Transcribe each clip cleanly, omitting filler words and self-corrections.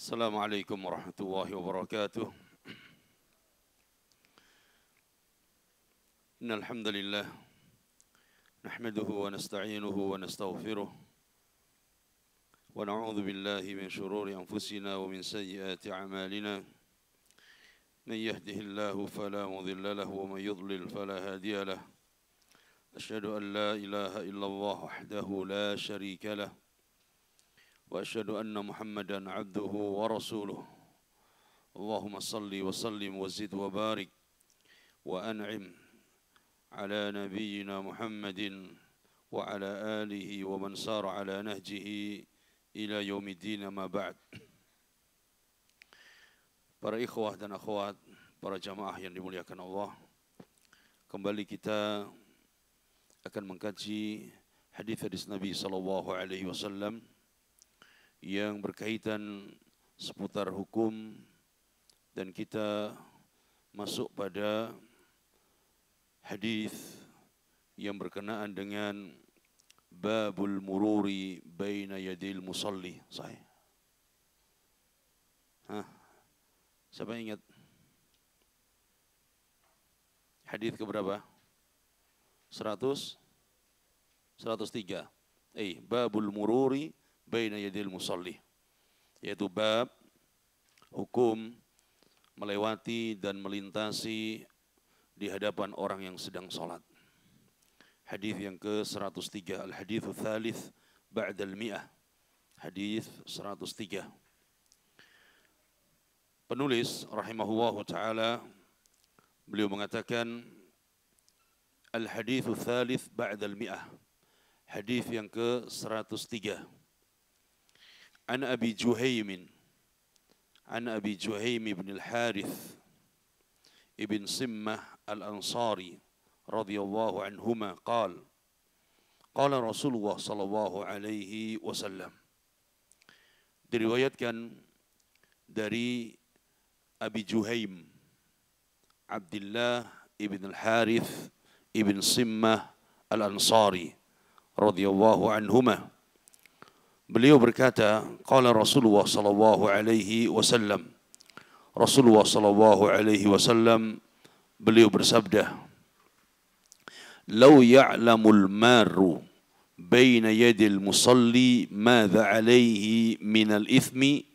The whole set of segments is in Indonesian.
Assalamualaikum warahmatullahi wabarakatuh. Innal hamdalillah nahmaduhu wa nasta'inuhu wa nastaghfiruh wa na'udzu billahi min shururi anfusina wa min sayyiati a'malina. Man yahdihillahu fala mudilla lahu wa man yudlil fala hadiya lahu. Asyhadu an la ilaha illallah wahdahu la syarika lahu. وأشهد أن محمدا عبده ورسوله اللهم صل وسلم وزد وبارك وأنعم على نبينا محمد وعلى آله ومن سار على نهجه إلى يوم الدين ما بعد. Para ikhwah dan akhwat, para jamaah yang dimuliakan Allah, kembali kita akan mengkaji hadis-hadis Nabi sallallahu alaihi wasallam yang berkaitan seputar hukum, dan kita masuk pada hadis yang berkenaan dengan babul mururi baina yadil musalli. Sahih? Siapa yang ingat? Hadis keberapa? 103. Babul mururi baina yadil musalli, yaitu bab hukum melewati dan melintasi di hadapan orang yang sedang salat. Hadis yang ke-103, al-haditsu tsalits ba'dal mi'ah. Hadis 103. Penulis rahimahullahu taala beliau mengatakan al-haditsu tsalits ba'dal mi'ah. Hadis yang ke-103. An Abi Juhaym bin al-Harith ibn Simmah al-Ansari radhiyallahu anhuma qala Rasulullah sallallahu alaihi wasallam. Diriwayatkan dari Abi Juhaym Abdullah ibn al-Harith ibn Simmah al-Ansari radhiyallahu anhuma. Beliau berkata, qala Rasulullah sallallahu alaihi wasallam. Rasulullah sallallahu alaihi wasallam beliau bersabda, "Lau ya'lamul marru baina yadil musalli madza alaihi min al-ithmi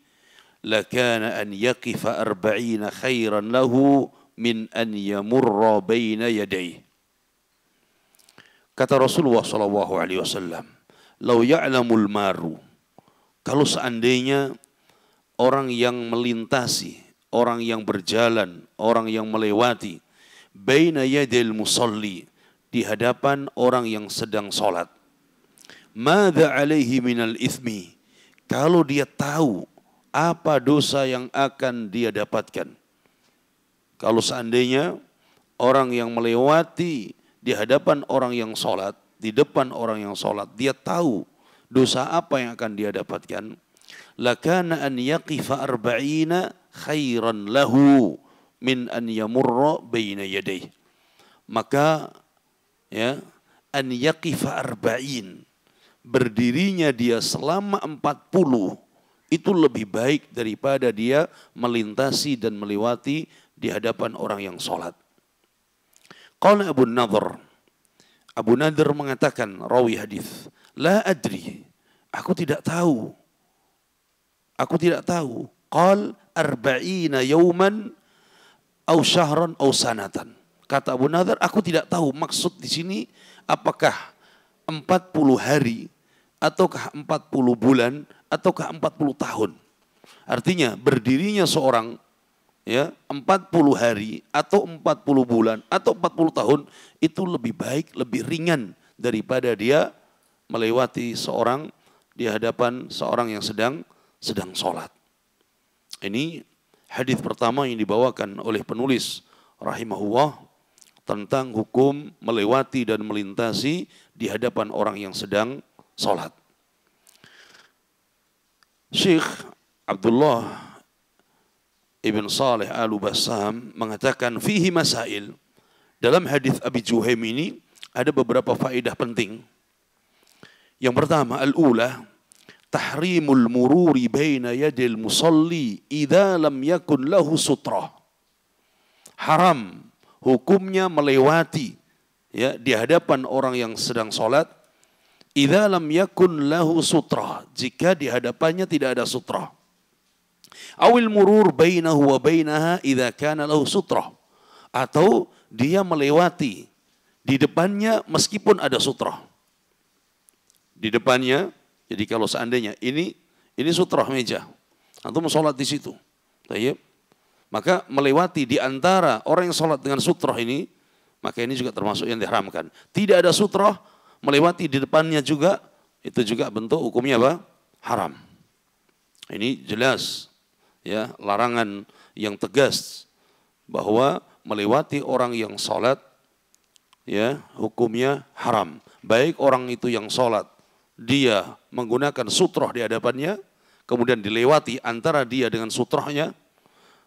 lakana an yaqifa 40 khairan lahu min an yamurra baina yadayhi." Kata Rasulullah sallallahu alaihi wasallam, "Lau ya'lamul maru," kalau seandainya orang yang melintasi, orang yang berjalan, orang yang melewati baina yadil musalli, di hadapan orang yang sedang salat, madza alaihi minal ithmi, kalau dia tahu apa dosa yang akan dia dapatkan. Kalau seandainya orang yang melewati di hadapan orang yang salat, di depan orang yang salat, dia tahu dosa apa yang akan dia dapatkan, lakana an yaqifa 40 khairan lahu min an yamurra baina yadayhi. Maka ya, an yaqifa 40, berdirinya dia selama 40 itu lebih baik daripada dia melintasi dan melewati di hadapan orang yang salat. Qala Abu Nadhr mengatakan, rawi hadis, la adri, aku tidak tahu. Qal 40 yauman aw syahran aw sanatan. Kata Abu Nadhr, aku tidak tahu maksud di sini apakah 40 hari ataukah 40 bulan ataukah 40 tahun. Artinya berdirinya seorang ya 40 hari atau 40 bulan atau 40 tahun itu lebih baik, lebih ringan daripada dia melewati seorang di hadapan seorang yang sedang salat. Ini hadis pertama yang dibawakan oleh penulis rahimahullah tentang hukum melewati dan melintasi di hadapan orang yang sedang salat. Syekh Abdullah Ibn Saleh Al-Bassam mengatakan fihi masail. Dalam hadis Abi Juhaym ini ada beberapa faedah penting. Yang pertama, al-ula tahrimul mururi baina yadil musalli idza lam yakun lahu sutrah. Haram hukumnya melewati ya di hadapan orang yang sedang salat idza lam yakun lahu sutrah, jika di hadapannya tidak ada sutrah. Awil murur bainahu wa bainaha idza kana lahu sutrah, atau dia melewati di depannya meskipun ada sutrah. Di depannya, jadi kalau seandainya ini sutrah meja, antum sholat di situ, tayyib, maka melewati di antara orang yang sholat dengan sutrah ini, maka ini juga termasuk yang diharamkan. Tidak ada sutrah, melewati di depannya juga, itu juga bentuk hukumnya apa? Haram. Ini jelas ya, larangan yang tegas bahwa melewati orang yang sholat ya hukumnya haram. Baik orang itu yang sholat dia menggunakan sutrah di hadapannya, kemudian dilewati antara dia dengan sutrahnya,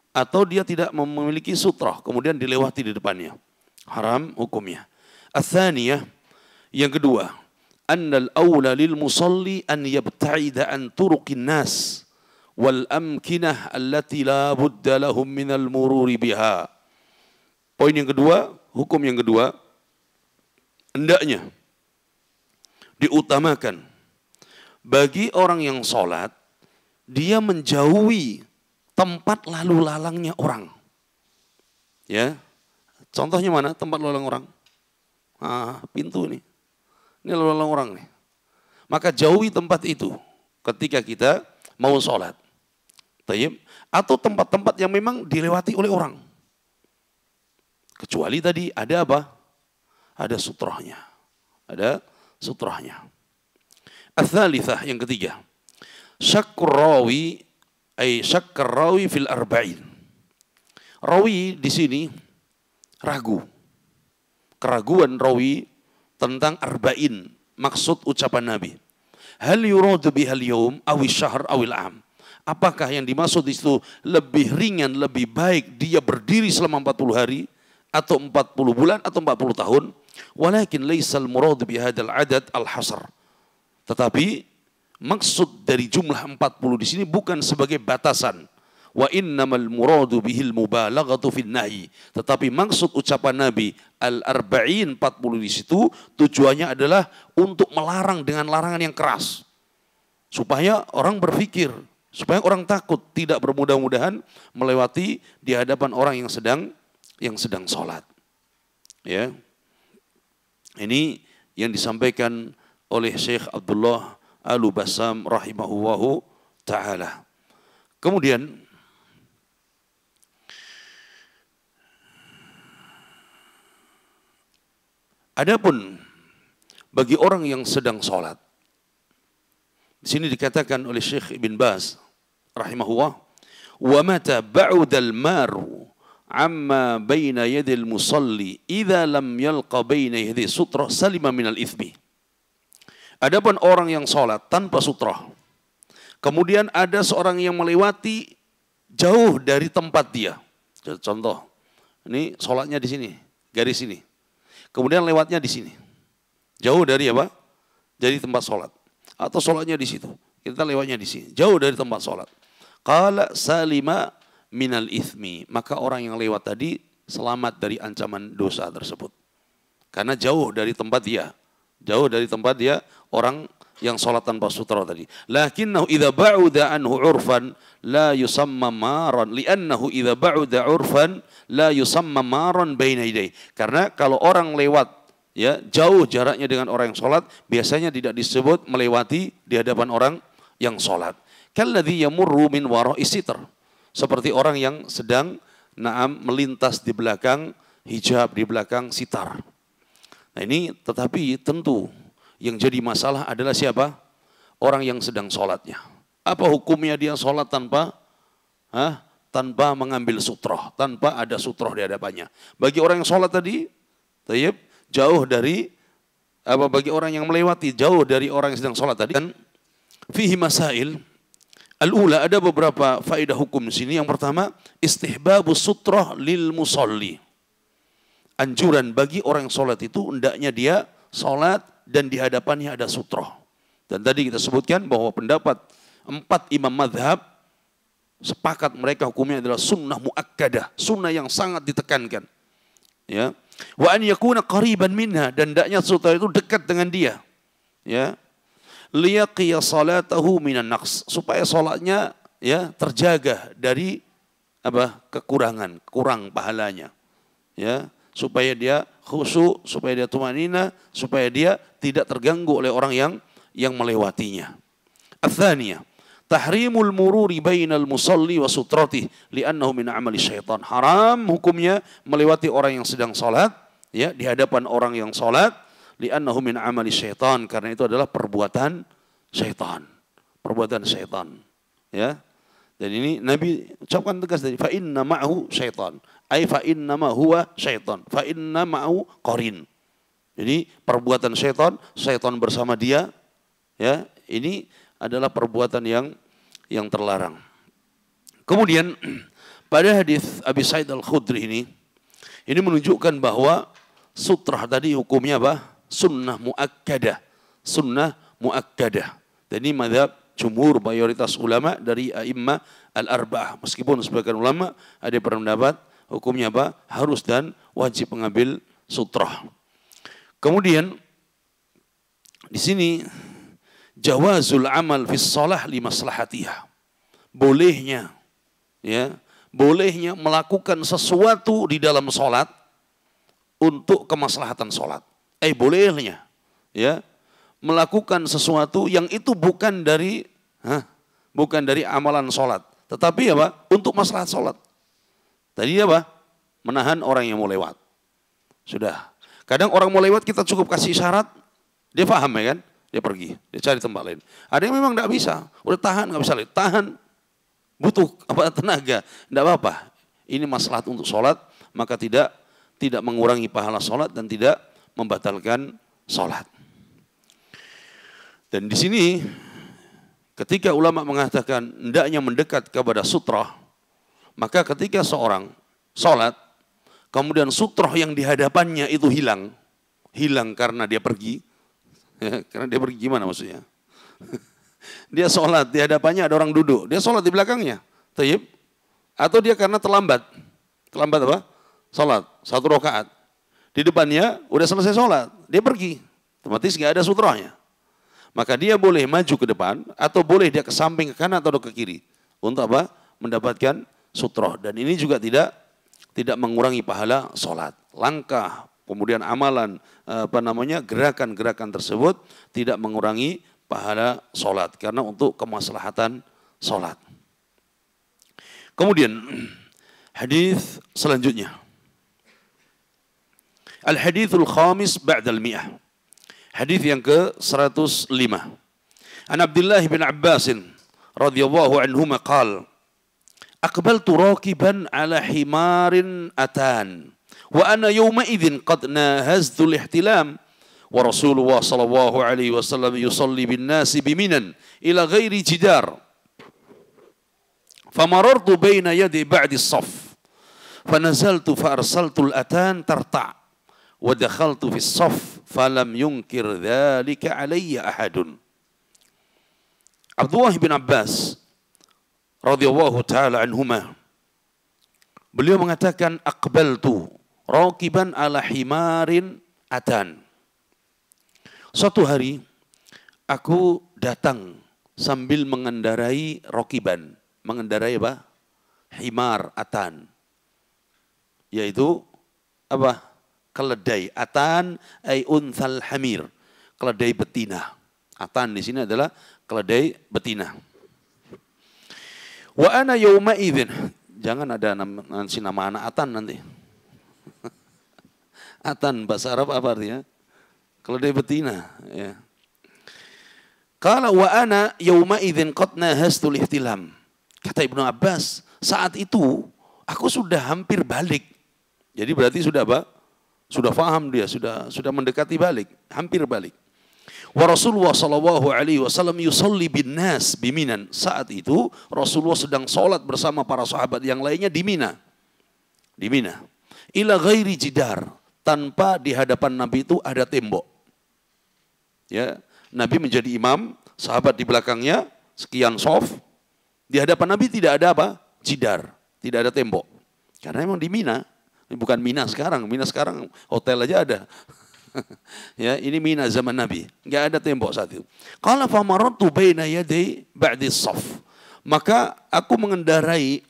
atau dia tidak memiliki sutrah, kemudian dilewati di depannya. Haram hukumnya. Ats-tsaniyah, yang kedua, annal aula lil musalli an yabta'ida an turuqin nas wal amkinah allati la budda lahum minal mururi biha. Poin yang kedua, hukum yang kedua, hendaknya diutamakan bagi orang yang sholat, dia menjauhi tempat lalu lalangnya orang. Ya, contohnya mana tempat lalu lalang orang? Pintu nih, ini lalu lalang orang nih. Maka jauhi tempat itu ketika kita mau sholat. Tayyib. Atau tempat-tempat yang memang dilewati oleh orang. Kecuali tadi ada apa? Ada sutrahnya. Ada sutrahnya. Ats-tsalitsah, yang ketiga, syakkur rawi fil arba'in. Rawi di sini ragu. Keraguan rawi tentang arba'in, maksud ucapan Nabi. Hal yuradu bihal yaum awis syahr awil am. Apakah yang dimaksud itu lebih ringan, lebih baik dia berdiri selama 40 hari atau 40 bulan atau 40 tahun? Walakin laisal murad bihadzal adad al-hasr. Tetapi maksud dari jumlah 40 di sini bukan sebagai batasan. Wa innamal muradu bihil mubalaghatu fin nahyi. Tetapi maksud ucapan Nabi al-arba'in 40 di situ tujuannya adalah untuk melarang dengan larangan yang keras. Supaya orang berpikir, supaya orang takut tidak bermudah-mudahan melewati di hadapan orang yang sedang sholat. Ya. Ini yang disampaikan oleh Syekh Abdullah Al-Bassam rahimahullahu ta'ala. Kemudian adapun bagi orang yang sedang sholat, di sini dikatakan oleh Syekh Ibn Baz rahimahullah, wa mata ba'udal maru amma baina yadil musalli idza lam yalqa baina yadi sutrah salima minal ithmi. Adapun orang yang sholat tanpa sutrah, kemudian ada seorang yang melewati jauh dari tempat dia. Contoh, ini sholatnya di sini, garis ini. Kemudian lewatnya di sini. Jauh dari apa? Dari tempat sholat. Atau sholatnya di situ. Kita lewatnya di sini. Jauh dari tempat sholat. Qala salima minal ithmi. Maka orang yang lewat tadi selamat dari ancaman dosa tersebut. Karena jauh dari tempat dia. Jauh dari tempat dia orang yang sholat tanpa sutra tadi. Lakinnahu idza ba'uda anhu urfan la yusamma maran. Li'annahu idza ba'uda urfan la yusamma maran baina yadayhi. Karena kalau orang lewat ya jauh jaraknya dengan orang yang sholat, biasanya tidak disebut melewati di hadapan orang yang sholat. Kalladzi yamurru min wara'i sitr. Seperti orang yang sedang melintas di belakang hijab, di belakang sitar. Nah ini tetapi tentu yang jadi masalah adalah siapa? Orang yang sedang sholatnya. Apa hukumnya dia sholat tanpa mengambil sutroh, tanpa ada sutroh di hadapannya? Bagi orang yang sholat tadi, tayyib, jauh dari bagi orang yang melewati jauh dari orang yang sedang sholat tadi, kan fihi masail. Al-ula, ada beberapa faedah hukum di sini. Yang pertama, istihbabus sutroh lil musalli. Anjuran bagi orang yang sholat itu hendaknya dia sholat dan di hadapannya ada sutroh. Dan tadi kita sebutkan bahwa pendapat 4 imam madhab sepakat mereka hukumnya adalah sunnah muakkadah, sunnah yang sangat ditekankan. Ya, wa an yakuna qariban minha, dan hendaknya sutra itu dekat dengan dia. Ya, liyaqiya salatahu minan naqs, supaya salatnya ya terjaga dari kekurangan, kurang pahalanya. Ya, supaya dia khusyuk, supaya dia tumanina, supaya dia tidak terganggu oleh orang yang melewatinya. Ats-tsaniyah, tahrimul mururi bainal musalli wa sutratih li'annahu min amali syaitan. Haram hukumnya melewati orang yang sedang salat ya di hadapan orang yang salat, li'annahu min amali syaitan, karena itu adalah perbuatan syaitan. Perbuatan syaitan. Ya. Dan ini Nabi ucapkan tegas tadi, fa inna ma'hu syaitan. Ai fa inna ma huwa syaitan. Fa inna ma'hu qarin. Jadi perbuatan syaitan, syaitan bersama dia, ya, ini adalah perbuatan yang terlarang. Kemudian pada hadis Abi Sa'id Al-Khudri ini menunjukkan bahwa sutrah tadi hukumnya apa? Sunnah muakkadah. Sunnah muakkadah. Dan ini mazhab jumhur mayoritas ulama dari a'immah al-arba'ah. Meskipun sebagian ulama ada berpendapat hukumnya apa? Harus dan wajib mengambil sutrah. Kemudian di sini jawazul amal fis shalah li maslahatiha. Bolehnya ya, bolehnya melakukan sesuatu di dalam salat untuk kemaslahatan salat. Bolehnya ya, melakukan sesuatu yang itu bukan dari amalan salat, tetapi apa? Untuk maslahat salat. Tadi apa? Menahan orang yang mau lewat. Sudah. Kadang orang mau lewat kita cukup kasih isyarat, dia paham ya kan? Dia pergi, dia cari tempat lain. Ada yang memang tidak bisa, udah tahan nggak bisa lagi, tahan, butuh tenaga, tidak apa-apa. Ini maslahat untuk sholat, maka tidak mengurangi pahala sholat dan tidak membatalkan sholat. Dan di sini, ketika ulama mengatakan hendaknya mendekat kepada sutrah, maka ketika seorang sholat, kemudian sutrah yang di hadapannya itu hilang karena dia pergi. Ya, karena dia pergi gimana maksudnya? Dia sholat, di hadapannya ada orang duduk, dia sholat di belakangnya. Tayyib. Atau dia karena terlambat apa? Sholat, 1 rakaat. Di depannya udah selesai sholat, dia pergi. Otomatis nggak ada sutrahnya. Maka dia boleh maju ke depan, atau boleh dia ke samping, ke kanan atau ke kiri. Untuk apa? Mendapatkan sutrah. Dan ini juga tidak mengurangi pahala sholat. Langkah, kemudian amalan, gerakan-gerakan tersebut tidak mengurangi pahala sholat. Karena untuk kemaslahatan sholat. Kemudian, hadis selanjutnya. Al-hadithul khamis ba'dal mi'ah. Hadis yang ke-105. An Abdullah bin Abbas radhiyallahu anhuma qala aqbaltu rakiban ala himarin atan wa ana yawma idzin qad nahaztu al-ihtilam wa Rasulullah sallallahu alaihi wasallam yusalli bin nasi biminan ila ghairi jidar famarartu baina yadi ba'di as-saff fanazaltu fa arsaltu al-atan tarta' wa dakhaltu fi as-saff falam yunkir dzalika alayya ahadun. Abdullah bin Abbas radhiyallahu taala anhuma, beliau mengatakan aqbaltu raqiban ala himarin atan. Suatu hari aku datang sambil mengendarai raqiban. Mengendarai apa? Himar atan. Yaitu apa? Keledai. Atan ay unthal hamir. Keledai betina. Atan di sini adalah keledai betina. Wa ana yawma idzin. Jangan ada nama anak Atan nanti. Atan bahasa Arab apa artinya? Keledai betina, ya. Qala wa ana yawma idzin qad nahastul ihtilam. Kata Ibnu Abbas, saat itu aku sudah hampir balik. Jadi berarti sudah apa? Sudah faham dia, sudah mendekati balik, hampir balik. Wa Rasulullah sallallahu alaihi wasallam yusalli bin nas biminan. Saat itu Rasulullah sedang salat bersama para sahabat yang lainnya di Mina. Di Mina. Ila ghairi jidar, tanpa di hadapan Nabi itu ada tembok. Ya, Nabi menjadi imam, sahabat di belakangnya, sekian soft. Di hadapan Nabi tidak ada apa? Jidar, tidak ada tembok. Karena memang di Mina, bukan Mina sekarang hotel aja ada. Ya, ini Mina zaman Nabi, nggak ada tembok saat itu. Qala famaratu baina yaday ba'di shaf. Maka aku mengendarai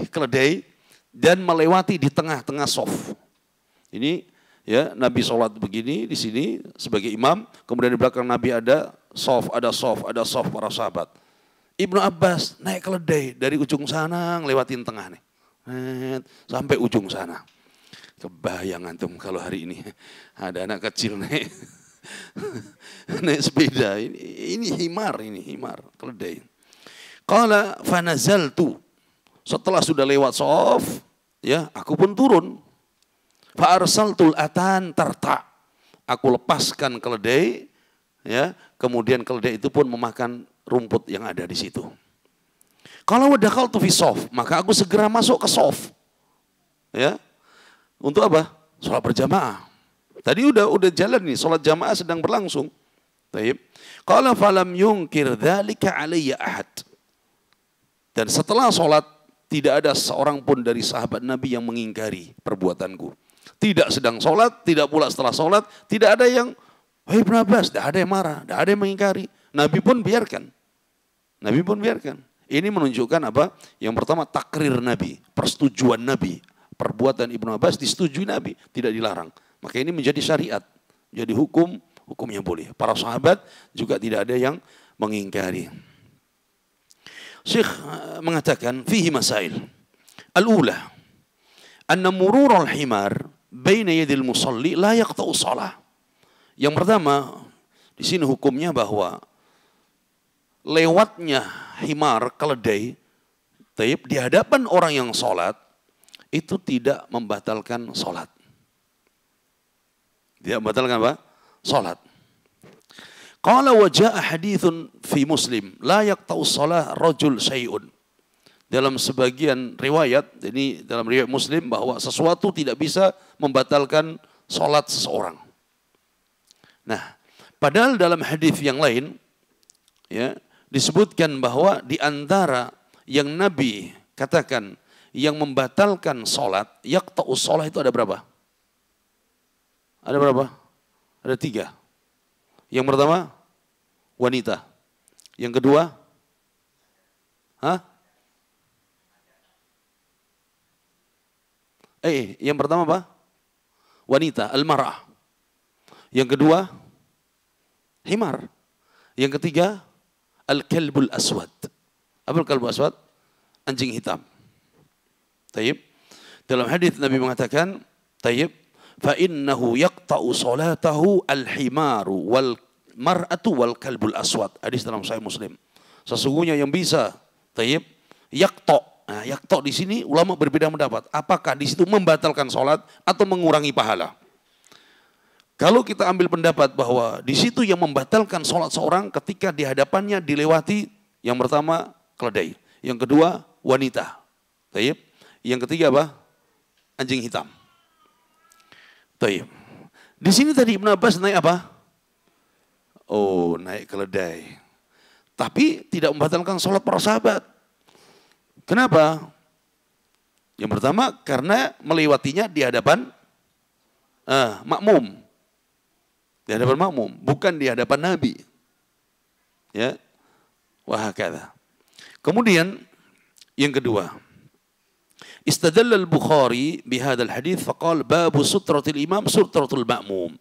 keledai dan melewati di tengah-tengah shaf. Ini ya, Nabi sholat begini di sini sebagai imam, kemudian di belakang Nabi ada shaf para sahabat. Ibnu Abbas naik keledai dari ujung sana ngelewatin tengah nih. Sampai ujung sana. Kebayang antum kalau hari ini ada anak kecil naik sepeda. Ini himar keledai. Qala fanazaltu. Setelah sudah lewat shaf, ya, aku pun turun. Fa arsaltul atan tarta. Aku lepaskan keledai, ya, kemudian keledai itu pun memakan rumput yang ada di situ. Kalau dakhaltu fi shaf, maka aku segera masuk ke shaf. Ya. Untuk apa? Sholat berjamaah. Tadi udah jalan nih, sholat jamaah sedang berlangsung. Taib. Qala falam yunkir dzalika alayya ahad. Dan setelah sholat, tidak ada seorang pun dari sahabat Nabi yang mengingkari perbuatanku. Tidak sedang sholat, tidak pula setelah sholat, tidak ada yang, wahai Ibnu Abbas, tidak ada yang marah, tidak ada yang mengingkari. Nabi pun biarkan. Ini menunjukkan apa? Yang pertama, takrir Nabi, persetujuan Nabi. Perbuatan Ibnu Abbas disetujui Nabi, tidak dilarang. Maka ini menjadi syariat, jadi hukumnya boleh. Para sahabat juga tidak ada yang mengingkari. Syekh mengatakan, fihi masail. Al-ula, anna murur al-himar baina yadil musalli la yaqta'u shalah. Yang pertama, di sini hukumnya bahwa lewatnya himar, keledai, di hadapan orang yang sholat, itu tidak membatalkan sholat. Tidak membatalkan apa? Sholat. Qala wa jaa hadithun fi Muslim la yaqta'u shalah rajul syai'un. Dalam sebagian riwayat, ini dalam riwayat Muslim, bahwa sesuatu tidak bisa membatalkan sholat seseorang. Nah, padahal dalam hadis yang lain, ya, disebutkan bahwa di antara yang Nabi katakan yang membatalkan sholat, yaqta'u sholat, itu ada berapa? Ada berapa? Ada 3. Yang pertama, wanita. Yang kedua, yang pertama apa? Wanita, al-mar'ah. Yang kedua, himar. Yang ketiga, al-kalbul aswad. Apa al-kalbul aswad? Anjing hitam. Tayyib. Dalam hadis Nabi mengatakan, tayyib, fa innahu yaqta'u salatahu al-himaru wal mar'atu wal kalbul aswad. Hadis dalam Sahih Muslim. Sesungguhnya yang bisa, tayyib, yaqta'. Nah, yaqta' di sini ulama berbeda pendapat. Apakah di situ membatalkan salat atau mengurangi pahala? Kalau kita ambil pendapat bahwa di situ yang membatalkan salat seorang ketika di hadapannya dilewati, yang pertama keledai, yang kedua wanita. Tayyib. Yang ketiga apa? Anjing hitam. Tayyib. Di sini tadi Ibnu Abbas naik apa? Oh, naik keledai. Tapi tidak membatalkan sholat para sahabat. Kenapa? Yang pertama, karena melewatinya di hadapan makmum. Di hadapan makmum, bukan di hadapan Nabi. Ya. Wahakadha. Kemudian yang kedua, istadalla al-Bukhari bihadzal hadits faqala babu sutratil imam sutratul ma'mum.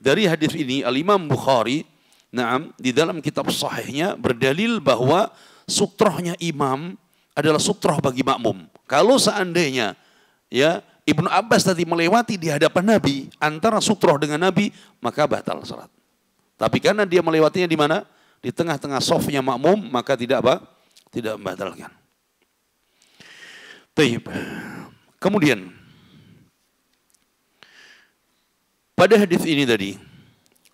Dari hadis ini Al-Imam Bukhari, di dalam kitab sahihnya berdalil bahwa sutrahnya imam adalah sutrah bagi makmum. Kalau seandainya, ya, Ibnu Abbas tadi melewati di hadapan Nabi, antara sutrah dengan Nabi, maka batal salat. Tapi karena dia melewatinya di mana? Di tengah-tengah shafnya makmum, maka tidak apa? Tidak membatalkan. Baik. Kemudian pada hadis ini tadi,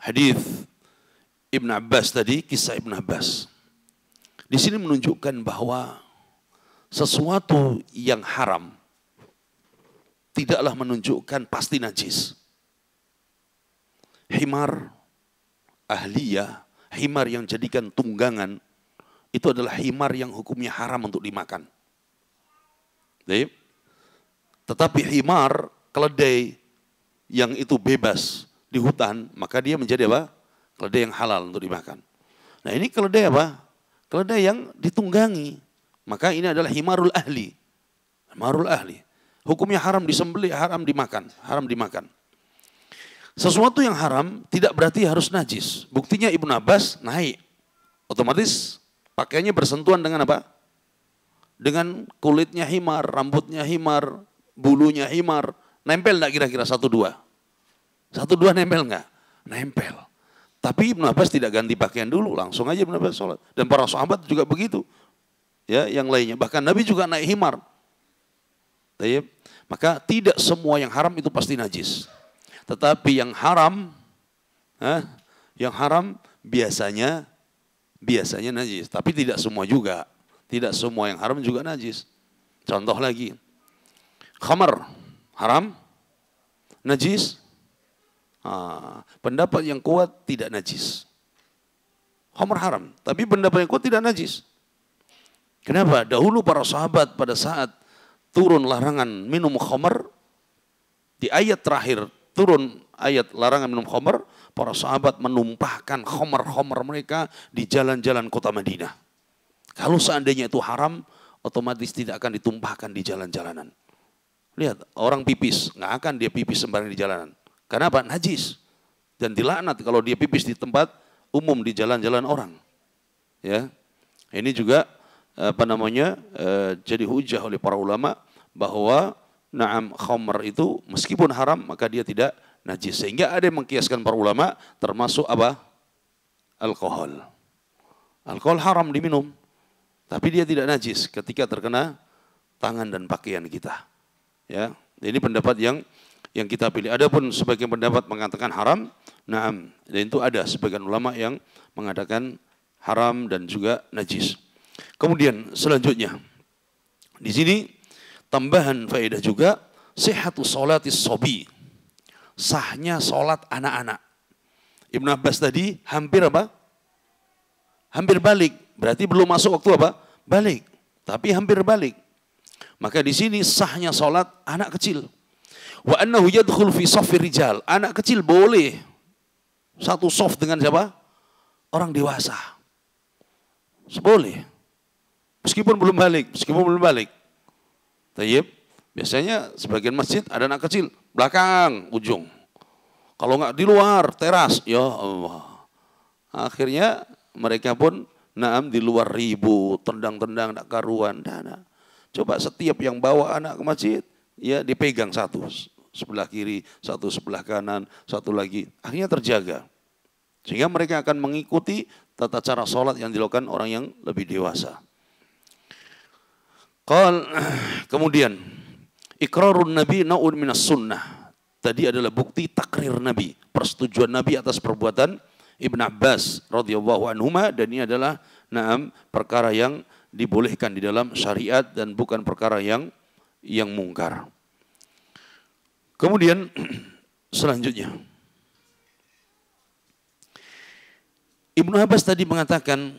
hadis Ibn Abbas tadi, kisah Ibn Abbas, di sini menunjukkan bahwa sesuatu yang haram tidaklah menunjukkan pasti najis. Himar, ahliyah, himar yang jadikan tunggangan, itu adalah himar yang hukumnya haram untuk dimakan. Tetapi himar, keledai yang itu bebas di hutan, maka dia menjadi apa? Keledai yang halal untuk dimakan. Nah ini keledai apa? Keledai yang ditunggangi. Maka ini adalah himarul ahli. Himarul ahli. Hukumnya haram disembelih, haram dimakan. Haram dimakan. Sesuatu yang haram tidak berarti harus najis. Buktinya Ibnu Abbas naik. Otomatis pakaiannya bersentuhan dengan apa? Dengan kulitnya himar, rambutnya himar, bulunya himar. Nempel enggak kira-kira 1-2? 1-2 nempel enggak? Nempel. Tapi Ibnu Abbas tidak ganti pakaian dulu, langsung aja Ibnu Abbas sholat. Dan para sahabat juga begitu. Ya, yang lainnya. Bahkan Nabi juga naik himar. Maka tidak semua yang haram itu pasti najis. Tetapi yang haram biasanya najis. Tapi tidak semua juga. Tidak semua yang haram juga najis. Contoh lagi. Khamar haram, najis. Pendapat yang kuat tidak najis. Khamar haram, tapi pendapat yang kuat tidak najis. Kenapa? Dahulu para sahabat pada saat turun larangan minum khamar, di ayat terakhir turun ayat larangan minum khamar, para sahabat menumpahkan khamar-khamar mereka di jalan-jalan kota Madinah. Kalau seandainya itu haram, otomatis tidak akan ditumpahkan di jalan-jalanan. Lihat, orang pipis, nggak akan dia pipis sembarangan di jalanan. Karena apa? Najis. Dan dilaknat kalau dia pipis di tempat umum di jalan-jalan orang. Ya, ini juga jadi hujah oleh para ulama bahwa na'am khamr itu meskipun haram maka dia tidak najis. Sehingga ada yang mengkiaskan para ulama termasuk apa? Alkohol. Alkohol haram diminum, tapi dia tidak najis ketika terkena tangan dan pakaian kita. Ya, ini pendapat yang kita pilih. Adapun sebagian pendapat mengatakan haram, na'am, dan itu ada sebagian ulama yang mengatakan haram dan juga najis. Kemudian selanjutnya di sini tambahan faedah juga sihhatu sholatis sobi, sahnya sholat anak-anak. Ibnu Abbas tadi hampir apa? Hampir balik, berarti belum masuk waktu apa? Balik, tapi hampir balik. Maka di sini sahnya sholat anak kecil. Wa annahu yadkhul fi shaffir rijal. Anak kecil boleh satu shaf dengan siapa? Orang dewasa. Boleh. Meskipun belum balik. Tayyib. Biasanya sebagian masjid ada anak kecil belakang ujung. Kalau enggak di luar teras, ya Allah. Akhirnya mereka pun naam di luar ribut, tendang-tendang tak karuan. Nah. Coba setiap yang bawa anak ke masjid, ya dipegang satu sebelah kiri, satu sebelah kanan, satu lagi. Akhirnya terjaga. Sehingga mereka akan mengikuti tata cara sholat yang dilakukan orang yang lebih dewasa. Kemudian, iqrarun Nabi na'un minas sunnah. Tadi adalah bukti takrir Nabi, persetujuan Nabi atas perbuatan Ibn Abbas radhiyallahu anhuma, dan ini adalah na'am perkara yang dibolehkan di dalam syariat dan bukan perkara yang mungkar. Kemudian selanjutnya Ibnu Abbas tadi mengatakan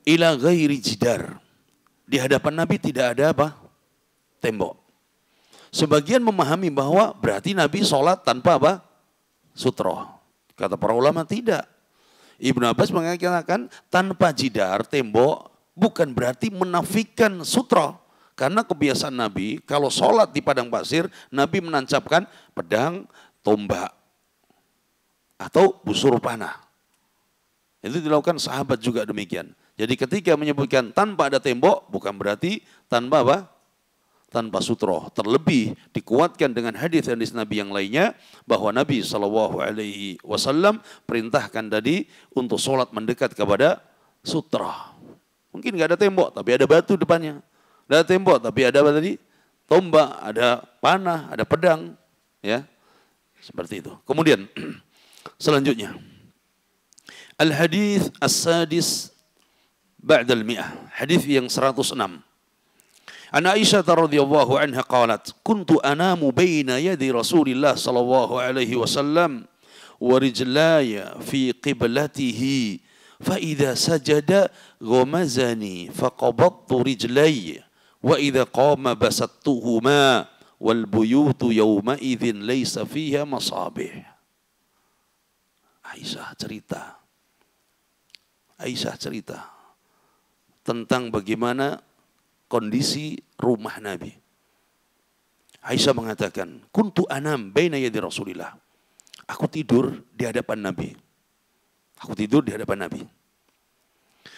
ila ghairi jidar. Di hadapan Nabi tidak ada apa? Tembok. Sebagian memahami bahwa berarti Nabi sholat tanpa apa? Sutra. Kata para ulama tidak. Ibnu Abbas mengatakan tanpa jidar, tembok, bukan berarti menafikan sutra. Karena kebiasaan Nabi, kalau sholat di padang pasir, Nabi menancapkan pedang, tombak, atau busur panah. Itu dilakukan sahabat juga demikian. Jadi ketika menyebutkan tanpa ada tembok, bukan berarti tanpa apa? Tanpa sutra. Terlebih dikuatkan dengan hadis-hadis Nabi yang lainnya bahwa Nabi SAW perintahkan tadi untuk sholat mendekat kepada sutra. Mungkin nggak ada tembok, tapi ada batu depannya. Ada tembok, tapi ada apa tadi? Tombak, ada panah, ada pedang, ya seperti itu. Kemudian selanjutnya, al-hadis as-sadis ba'dal mi'ah, hadis yang 106. An Aisyah radhiyallahu anha qalat, kuntu anamu baina yadi Rasulillah sallallahu alaihi wasallam wa rijlaya fi qiblatihi fa idza sajada ghamazani faqabattu rijlayya wa idza qama basattuhuma wal buyutu yawma idzin laysa fiha masabih. Aisyah cerita tentang bagaimana kondisi rumah Nabi. Aisyah mengatakan, kuntu anam baina yadi Rasulillah. Aku tidur di hadapan Nabi.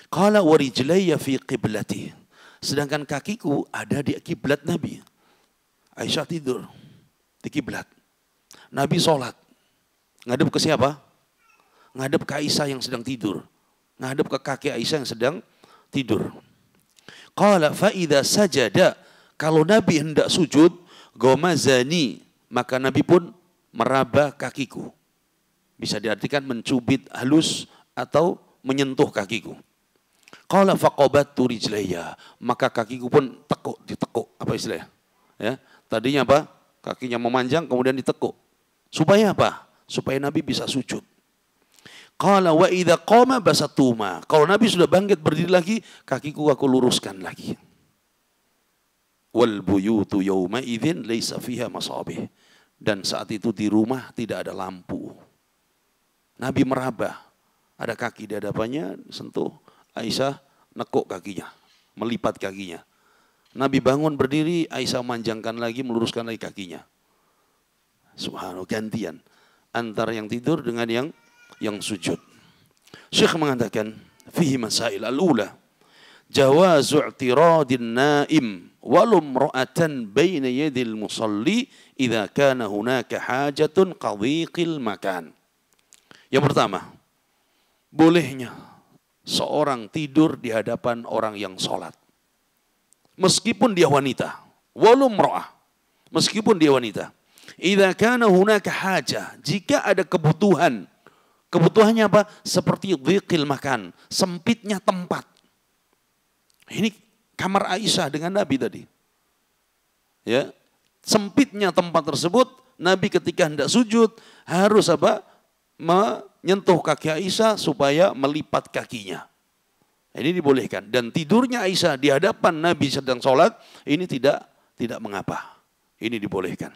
Qala wa rijlayya fi qiblati. Sedangkan kakiku ada di kiblat Nabi. Aisyah tidur di kiblat. Nabi sholat. Ngadep ke siapa? Ngadep ke Aisyah yang sedang tidur. Ngadep ke kaki Aisyah yang sedang tidur. Qala fa idza sajada. Kalau Nabi hendak sujud, ghamazani, maka Nabi pun meraba kakiku. Bisa diartikan mencubit halus atau menyentuh kakiku. Qala faqabattu rijlayya, maka kakiku pun ditekuk, apa istilahnya? Ya, tadinya apa? Kakinya memanjang kemudian ditekuk. Supaya apa? Supaya Nabi bisa sujud. Qala wa idza qama basatuma. Kalau Nabi sudah bangkit berdiri lagi, kakiku aku luruskan lagi. Wal buyutu yawma idzin laisa fiha masabih. Dan saat itu di rumah tidak ada lampu. Nabi meraba, ada kaki di hadapannya, sentuh. Aisyah nekuk kakinya, melipat kakinya. Nabi bangun berdiri, Aisyah manjangkan lagi, meluruskan lagi kakinya. Subhanallah, gantian antara yang tidur dengan yang sujud. Syekh mengatakan, fihi masail al-ula, jawazu i'tiradin naim walum ra'atan baina yadil musalli idza kana hunaka hajatun qadhiqil makan. Yang pertama, bolehnya seorang tidur di hadapan orang yang sholat. Meskipun dia wanita. Walum ra'ah. Meskipun dia wanita. Idza kana hunaka hajah. Jika ada kebutuhan. Kebutuhannya apa? Seperti dhiqil makan. Sempitnya tempat. Ini kamar Aisyah dengan Nabi tadi. Ya, sempitnya tempat tersebut, Nabi ketika hendak sujud harus apa? Menyentuh kaki Aisyah supaya melipat kakinya. Ini dibolehkan. Dan tidurnya Aisyah di hadapan Nabi sedang sholat, ini tidak mengapa. Ini dibolehkan.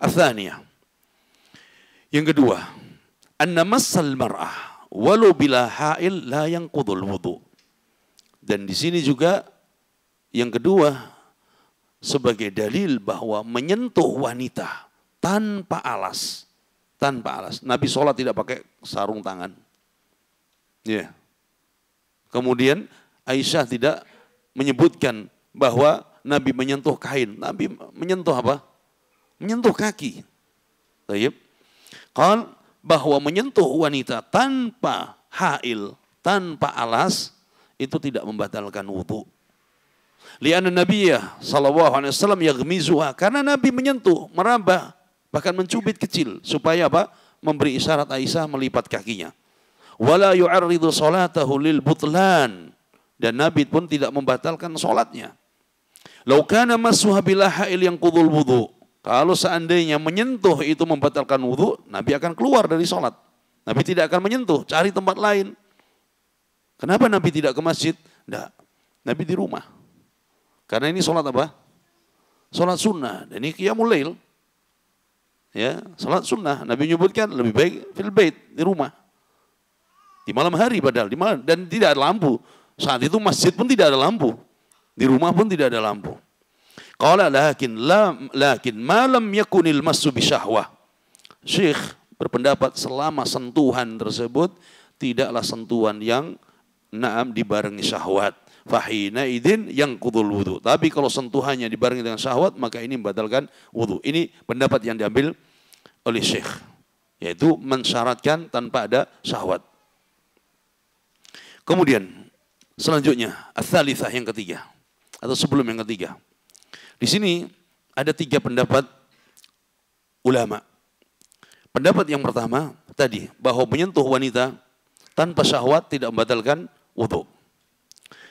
Atsaniyah. Yang kedua, anna massal mar'ah walau bila ha'il la yanqudul wudu. Dan di sini juga yang kedua sebagai dalil bahwa menyentuh wanita tanpa alas. Nabi sholat tidak pakai sarung tangan. Ya. Kemudian Aisyah tidak menyebutkan bahwa Nabi menyentuh kain. Nabi menyentuh apa? Menyentuh kaki. Baik. Qal bahwa menyentuh wanita tanpa hail, tanpa alas, itu tidak membatalkan wudu. Li'anna Nabiyya sallallahu alaihi wasallam yaghmizuha, karena Nabi menyentuh, meraba, bahkan mencubit kecil supaya apa? Memberi isyarat Aisyah melipat kakinya. Wala yu'arridu salatahu lil butlan, dan Nabi pun tidak membatalkan salatnya. Lau kana massuha bila ha'il yang qudul wudu, kalau seandainya menyentuh itu membatalkan wudu, Nabi akan keluar dari salat. Nabi tidak akan menyentuh, cari tempat lain. Kenapa Nabi tidak ke masjid? Tidak, Nabi di rumah. Karena ini salat apa? Salat sunnah. Dan ini qiyamul lail. Ya, salat sunnah. Nabi menyebutkan lebih baik fil bait, di rumah. Di malam hari padahal, di malam, dan tidak ada lampu. Saat itu masjid pun tidak ada lampu. Di rumah pun tidak ada lampu. Qala lakin ma lam yakunil massu bisyahwah. Syekh berpendapat selama sentuhan tersebut tidaklah sentuhan yang dibarengi syahwat. Fahina idin yang qudul wudu. Tapi kalau sentuhannya dibarengi dengan syahwat, maka ini membatalkan wudu. Ini pendapat yang diambil oleh Syekh, yaitu mensyaratkan tanpa ada syahwat. Kemudian selanjutnya ats-tsalitsah, yang ketiga, atau sebelum yang ketiga. Di sini ada 3 pendapat ulama. Pendapat yang pertama tadi bahwa menyentuh wanita tanpa syahwat tidak membatalkan wudu.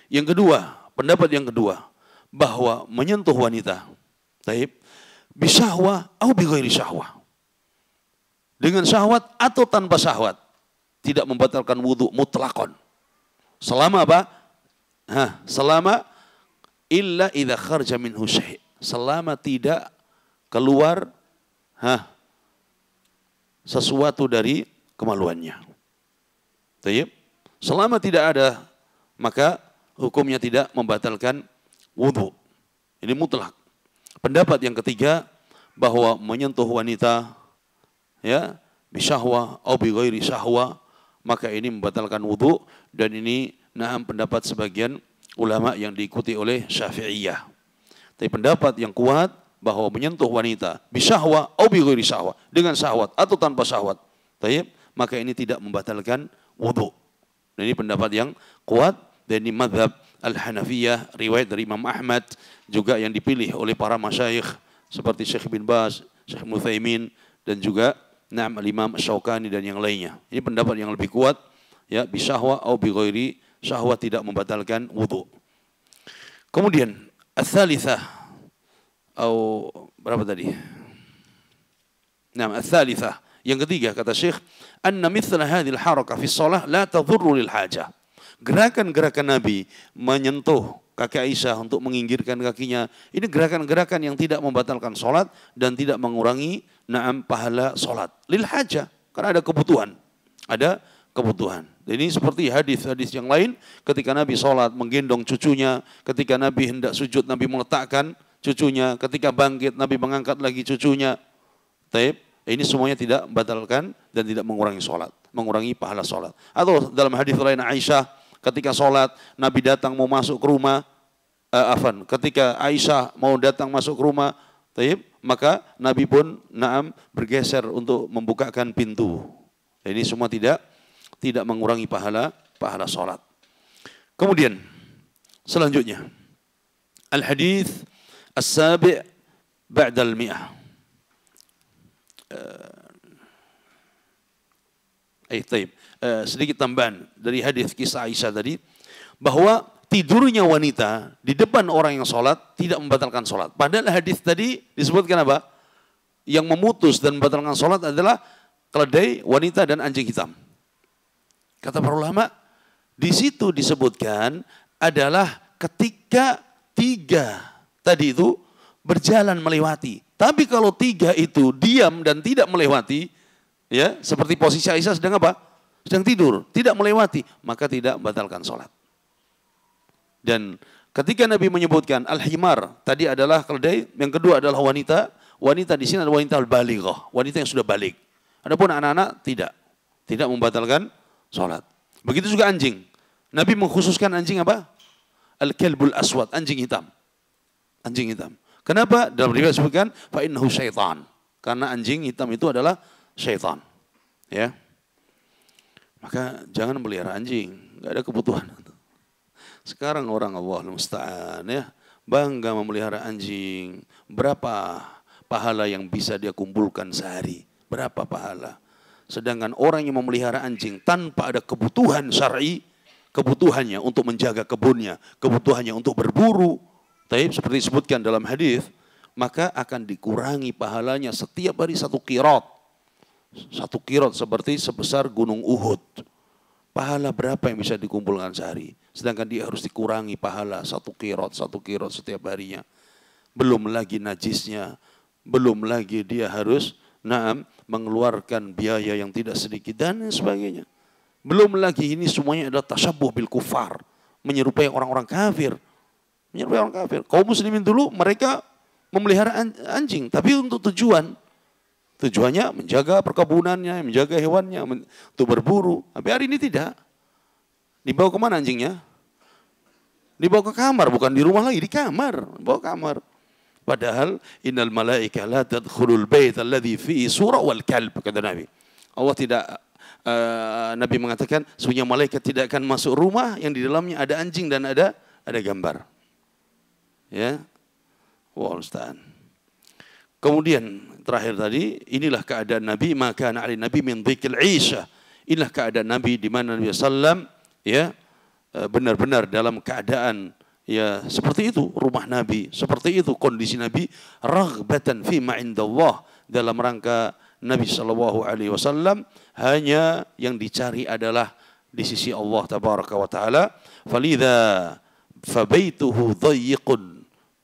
Yang kedua, pendapat yang kedua, bahwa menyentuh wanita taib bisyahwah atau bighairi syahwah. dengan syahwat atau tanpa syahwat. Tidak membatalkan wudhu mutlakon. Selama apa? Selama illa idza kharja minhu syai'. Selama tidak keluar sesuatu dari kemaluannya. Tayyib. Selama tidak ada, maka hukumnya tidak membatalkan wudhu. Ini mutlak. Pendapat yang ketiga, bahwa menyentuh wanita ya bisyahwa atau bi ghairi syahwa, maka ini membatalkan wudhu, dan ini pendapat sebagian ulama yang diikuti oleh Syafi'iyah. Tapi pendapat yang kuat bahwa menyentuh wanita bisyahwa atau bi ghairi syahwa, dengan syahwat atau tanpa syahwat, maka ini tidak membatalkan wudhu. Dan ini pendapat yang kuat, dan ini mazhab Al-Hanafiyah, riwayat dari Imam Ahmad, juga yang dipilih oleh para masyayikh seperti Syekh bin Baz, Syekh Muthaimin, dan juga Al-Imam Syaukani dan yang lainnya. Ini pendapat yang lebih kuat, ya, bisyahwa atau bi ghairi syahwa tidak membatalkan wudu. Kemudian ats-tsalitsah atau berapa tadi? Ats-tsalitsah, yang ketiga kata Syekh, anna mithla hadhil harakah fi shalah la tadhurru lil hajah. Gerakan-gerakan Nabi menyentuh kaki Aisyah untuk menginggirkan kakinya, ini gerakan-gerakan yang tidak membatalkan sholat dan tidak mengurangi pahala sholat. Lil hajah, karena ada kebutuhan. Ada kebutuhan. Ini seperti hadis-hadis yang lain, ketika Nabi sholat menggendong cucunya, ketika Nabi hendak sujud Nabi meletakkan cucunya, ketika bangkit Nabi mengangkat lagi cucunya. Ini semuanya tidak membatalkan dan tidak mengurangi sholat, mengurangi pahala sholat. Atau dalam hadis lain Aisyah, ketika sholat, Nabi datang mau masuk ke rumah, ketika Aisyah mau datang masuk ke rumah, maka Nabi pun bergeser untuk membukakan pintu. Ini semua tidak mengurangi pahala sholat. Kemudian selanjutnya, al-hadits as-sabi' ba'da al-mi'ah. Sedikit tambahan dari hadis kisah Aisyah tadi, bahwa tidurnya wanita di depan orang yang sholat tidak membatalkan sholat. Padahal hadis tadi disebutkan apa? Yang memutus dan membatalkan sholat adalah keledai, wanita, dan anjing hitam. Kata para ulama, di situ disebutkan adalah ketika tiga tadi itu berjalan melewati. Tapi kalau tiga itu diam dan tidak melewati, ya, seperti posisi Aisyah sedang apa? Sedang tidur, tidak melewati, maka tidak membatalkan sholat. Dan ketika Nabi menyebutkan al-himar, tadi adalah keledai, yang kedua adalah wanita. Wanita di sini adalah wanita al-balighah, wanita yang sudah balik. Adapun anak-anak tidak membatalkan sholat. Begitu juga anjing. Nabi mengkhususkan anjing apa? Al-kalbul aswad, anjing hitam. Anjing hitam. Kenapa? Dalam riwayat disebutkan fa innahu syaitan. Karena anjing hitam itu adalah syaitan. Ya. Maka jangan melihara anjing, enggak ada kebutuhan. Sekarang orang Allah musta'an, ya, bangga memelihara anjing. Berapa pahala yang bisa dia kumpulkan sehari? Berapa pahala? Sedangkan orang yang memelihara anjing tanpa ada kebutuhan syar'i, kebutuhannya untuk menjaga kebunnya, kebutuhannya untuk berburu, seperti disebutkan dalam hadis, maka akan dikurangi pahalanya setiap hari 1 qirat. 1 qirat seperti sebesar gunung Uhud. Pahala berapa yang bisa dikumpulkan sehari? Sedangkan dia harus dikurangi pahala 1 qirat setiap harinya. Belum lagi najisnya, belum lagi dia harus mengeluarkan biaya yang tidak sedikit dan sebagainya. Belum lagi ini semuanya adalah tasyabuh bil kufar, menyerupai orang-orang kafir. Menyerupai orang kafir. Kaum muslimin dulu mereka memelihara anjing, tapi untuk tujuannya menjaga perkebunannya, menjaga hewannya, untuk berburu. Tapi hari ini tidak. Dibawa kemana anjingnya? Dibawa ke kamar, bukan di rumah lagi, di kamar. Bawa kamar. Padahal innal malaika la tadkhulul bait alladhi fihi surah wal kalb, kata Nabi. Allah tidak, Nabi mengatakan sesungguhnya malaikat tidak akan masuk rumah yang di dalamnya ada anjing dan ada gambar. Ya. Wallahu musta'an. Kemudian terakhir tadi, inilah keadaan Nabi, maka ali Nabi min dzikil Aisyah. Inilah keadaan Nabi di mana Nabi sallam, ya, benar-benar dalam keadaan, ya, seperti itu rumah Nabi, seperti itu kondisi Nabi, raghbatan fi ma indallah, dalam rangka Nabi Shallallahu Alaihi Wasallam, hanya yang dicari adalah di sisi Allah Tabaraka wa Taala. Falidha fabaituhu dhayyiqun.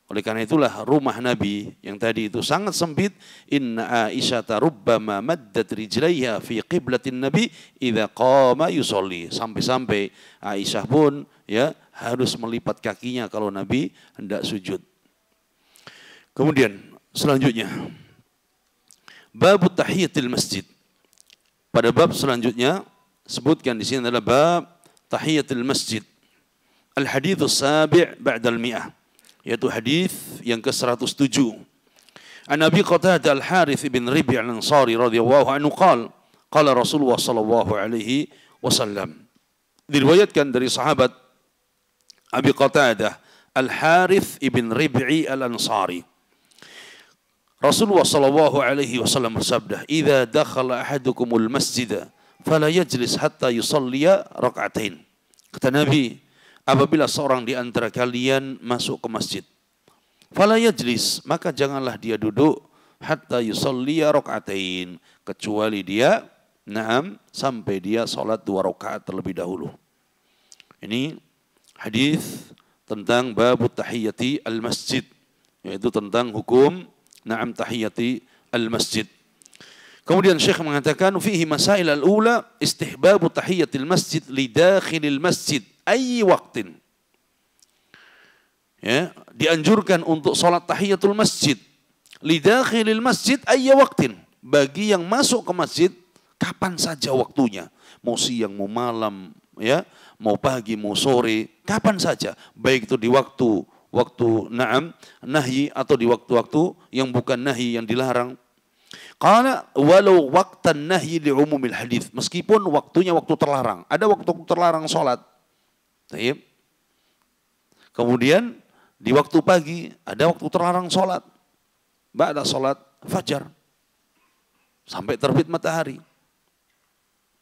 Oleh karena itulah rumah Nabi yang tadi itu sangat sempit. Inna Aisyah rubbama maddat rijlaiha fi qiblatin Nabi idza qama yusolli. Sampai-sampai Aisyah pun ya harus melipat kakinya kalau Nabi hendak sujud. Kemudian selanjutnya bab tahiyatil masjid. Pada bab selanjutnya sebutkan di sini adalah bab tahiyatil masjid. Al-hadits sabi' ba'da al-mi'ah, yaitu hadis yang ke-107. An Abi Qatadah Al-Harith bin Rabi' Al-Ansari radhiyallahu anhu qala Rasulullah sallallahu alaihi wasallam. Diriwayatkan dari sahabat Abi Qatadah Al-Harith bin Rabi' Al-Ansari. Rasulullah sallallahu alaihi wasallam bersabda, "Idza dakhala ahadukumul masjid fala yajlis hatta yusalliya rak'atain." Kata Nabi, apabila seorang di antara kalian masuk ke masjid, fala yajlis, maka janganlah dia duduk hatta yusalliya rak'atain, kecuali dia sampai dia salat 2 rakaat terlebih dahulu. Ini hadis tentang bab tahiyati al-masjid, yaitu tentang hukum tahiyati al-masjid. Kemudian Syekh mengatakan fihi masail al-ula istihbabu tahiyatil masjid li dakhilil masjid ayyi waqtin. Ya, dianjurkan untuk salat tahiyatul masjid li dakhilil masjid ayyi waqtin, bagi yang masuk ke masjid kapan saja waktunya, mau siang mau malam ya, mau pagi mau sore, kapan saja, baik itu di waktu nahyi atau di waktu-waktu yang bukan nahyi, yang dilarang. Qala walau waqtan nahyi li umumil hadis, meskipun waktunya waktu terlarang. Ada waktu terlarang salat. Baik. Kemudian di waktu pagi ada waktu terlarang salat. Ba'da salat fajar sampai terbit matahari.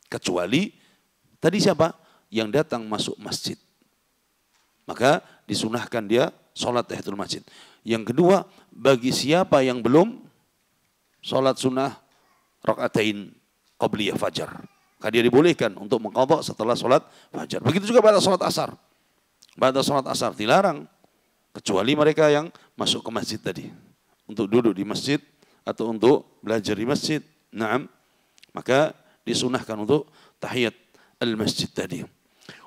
Kecuali tadi siapa? Yang datang masuk masjid. Maka disunahkan dia salat tahiyatul masjid. Yang kedua, bagi siapa yang belum salat sunnah rakaatain qabliyah fajar, maka dia dibolehkan untuk mengqadha setelah salat fajar. Begitu juga pada salat asar. Pada salat asar dilarang, kecuali mereka yang masuk ke masjid tadi, untuk duduk di masjid atau untuk belajar di masjid. Maka disunahkan untuk tahiyat al-masjid tadi.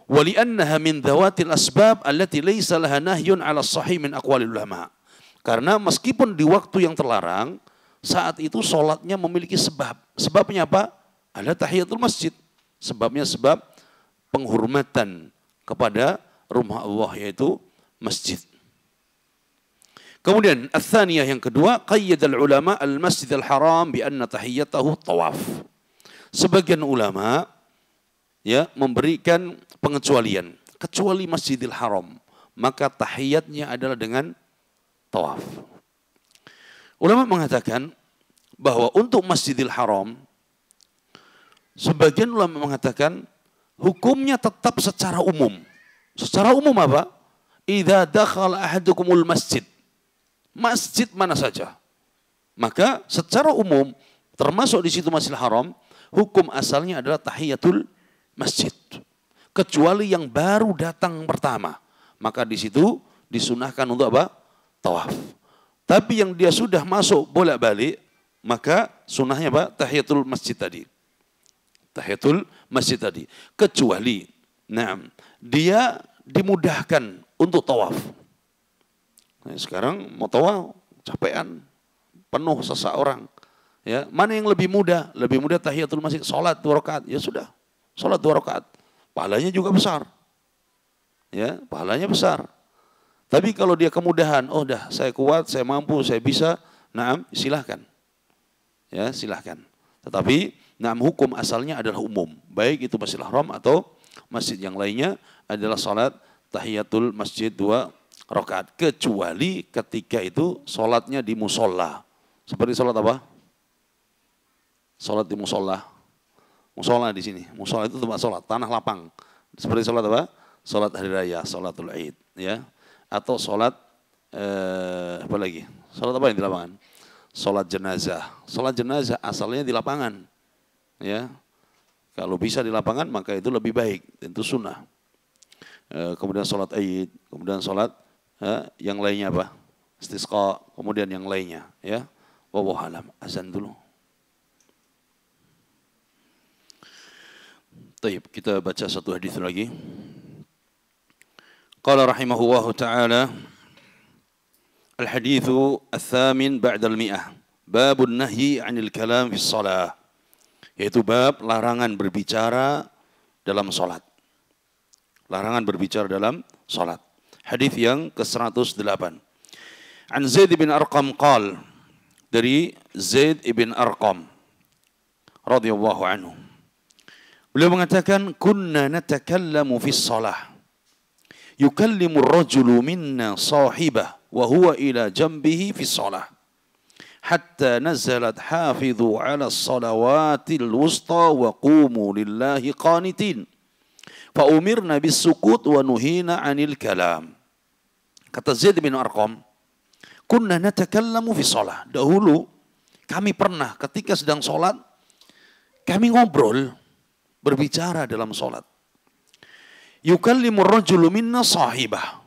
Wali'annaha min dhawatil asbab allati laysa laha nahyun 'ala sahih min aqwalil ulama. Karena meskipun di waktu yang terlarang, saat itu sholatnya memiliki sebab. Sebabnya apa? Ada tahiyatul masjid. Sebabnya sebab penghormatan kepada rumah Allah, yaitu masjid. Kemudian ats-tsaniyah, yang kedua, qayyadal ulama al-masjidil haram bi anna tahiyatahu tawaf. Sebagian ulama ya memberikan pengecualian, kecuali Masjidil Haram, maka tahiyatnya adalah dengan tawaf. Ulama mengatakan bahwa untuk Masjidil Haram, sebagian ulama mengatakan hukumnya tetap secara umum. Secara umum apa? Idza dakhala ahadukumul masjid. Masjid mana saja. Maka secara umum termasuk di situ Masjidil Haram, hukum asalnya adalah tahiyatul masjid. Kecuali yang baru datang pertama, maka di situ disunahkan untuk apa? Tawaf. Tapi yang dia sudah masuk bolak-balik, maka sunahnya apa? Tahiyatul masjid tadi. Tahiyatul masjid tadi. Kecuali dia dimudahkan untuk tawaf. Nah, sekarang mau tawaf capean, penuh seseorang. Ya, mana yang lebih mudah? Lebih mudah tahiyatul masjid, salat 2 rakaat. Ya sudah, salat 2 rakaat. Pahalanya juga besar. Ya, pahalanya besar. Tapi kalau dia kemudahan, oh dah saya kuat, saya mampu, saya bisa, silahkan. Ya, silahkan. Tetapi hukum asalnya adalah umum. Baik itu Masjidil Haram atau masjid yang lainnya adalah salat tahiyatul masjid 2 rakaat. Kecuali ketika itu salatnya di musola. Seperti salat apa? Salat di musola. Musola di sini, musola itu tempat sholat, tanah lapang. Seperti sholat apa? Sholat hari raya, sholatul Id, ya. Atau sholat apa lagi? Sholat apa yang di lapangan? sholat jenazah. Sholat jenazah asalnya di lapangan. Ya, kalau bisa di lapangan maka itu lebih baik, tentu sunnah. Kemudian sholat Id, kemudian sholat yang lainnya apa? Istisqa, kemudian yang lainnya. Ya, wallahu alam. Azan dulu. Taib, kita baca satu hadis lagi. Qala rahimahullahu ta'ala, al-hadithu al-thamin ba'dal mi'ah, babun nahyi 'anil kalam fi shalah. Yaitu bab larangan berbicara dalam salat. Larangan berbicara dalam salat. Hadis yang ke-108. An Zaid bin Arqam qal, dari Zaid bin Arqam radhiyallahu anhu. Beliau mengatakan, kunna natakallamu fi shalah. Yukallimu ar-rajulu minna sahibah wa huwa ila janbihi fi shalah. Hatta nazalat hafidhu ala salawatil wusta wa qumu lillahi qanitin. Fa umirna bis sukut wa nuhina 'anil kalam. Kata Zaid bin Arqam, kunna natakallamu fi shalah. Dahulu kami pernah ketika sedang salat kami ngobrol, berbicara dalam salat. Yukallimu ar-rajulu minna sahibah.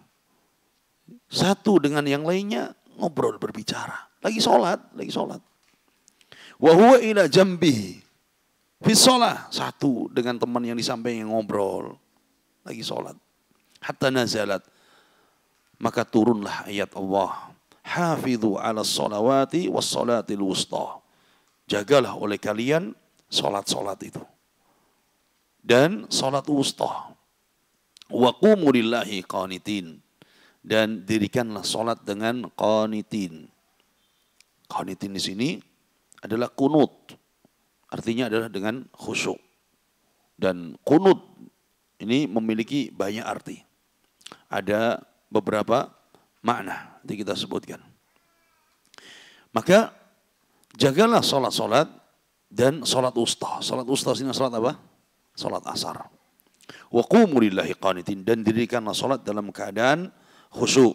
Satu dengan yang lainnya ngobrol, berbicara. Lagi sholat. Wa huwa ila jambihi fi shalah. Satu dengan teman yang di sampingnya ngobrol, lagi sholat. Hatta nazalat, maka turunlah ayat Allah. Hafidhu ala salawati was salatil wusta. Jagalah oleh kalian sholat itu. Dan sholat wusta. Wa qumu lillahi qanitin. Dan dirikanlah sholat dengan qanitin. Qanitin di sini adalah kunut. Artinya adalah dengan khusyuk. Dan kunut ini memiliki banyak arti. Ada beberapa makna yang kita sebutkan. Maka jagalah sholat dan sholat wusta. Sholat wusta ini sholat apa? Sholat asar. Wa qumu lillahi qanitin. Dan dirikanlah sholat dalam keadaan khusyuk.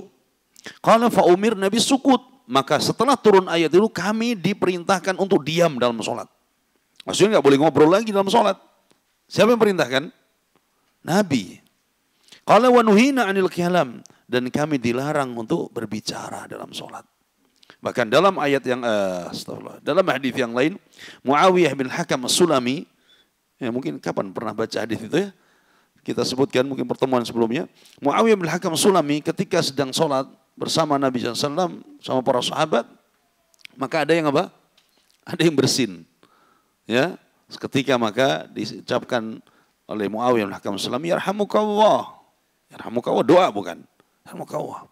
Qala fa umirna bis sukut. Maka setelah turun ayat itu kami diperintahkan untuk diam dalam sholat. Maksudnya nggak boleh ngobrol lagi dalam sholat. Siapa yang perintahkan? Nabi. Qala wa nuhina 'anil kalam. Dan kami dilarang untuk berbicara dalam sholat. Bahkan dalam ayat yang dalam hadis yang lain, Muawiyah bin Hakam As-Sulami, ya mungkin kapan pernah baca hadis itu ya? Kita sebutkan mungkin pertemuan sebelumnya. Muawiyah bin Hakam As-Sulami ketika sedang sholat bersama Nabi SAW, sama para sahabat, maka ada yang apa? Ada yang bersin. Ya, seketika maka diucapkan oleh Muawiyah bin Hakam As-Sulami, yarhamukallah. Yarhamukallah, doa bukan? Yarhamukallah.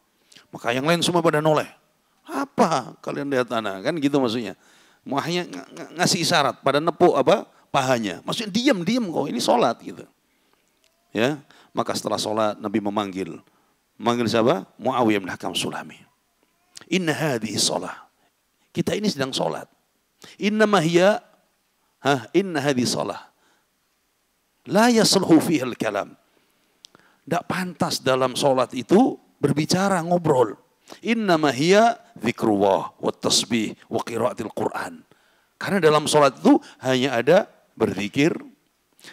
Maka yang lain semua pada noleh. Apa kalian lihat anak? Kan gitu maksudnya. Muawiyah ngasih isyarat pada nepuk apa? Pahanya. Maksudnya diam kok, ini sholat gitu. Ya, maka setelah sholat Nabi memanggil siapa? Muawiyah bin Hakam Sulami. Inna hadhihi shalah. Kita ini sedang sholat. Inna hadhihi shalah. La yasluhu fiha al-kalam. Tidak pantas dalam sholat itu berbicara, ngobrol. Inna hiya dzikrullah wa tasbih wa qiraatil Quran. Karena dalam sholat itu hanya ada berzikir,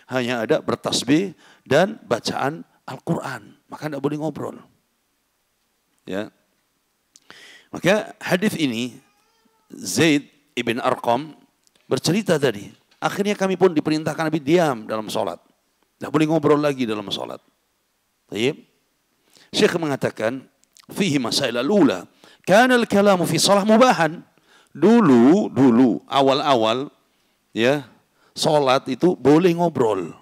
hanya ada bertasbih dan bacaan Al-Quran. Maka tidak boleh ngobrol. Ya. Maka hadis ini Zaid ibn Arqam bercerita tadi. Akhirnya kami pun diperintahkan Nabi diam dalam sholat. Tidak boleh ngobrol lagi dalam sholat. Baik. Syekh mengatakan, fihi masail al-ula. Kana al-kalamu fi shalah mubahan. Dulu awal-awal ya, sholat itu boleh ngobrol.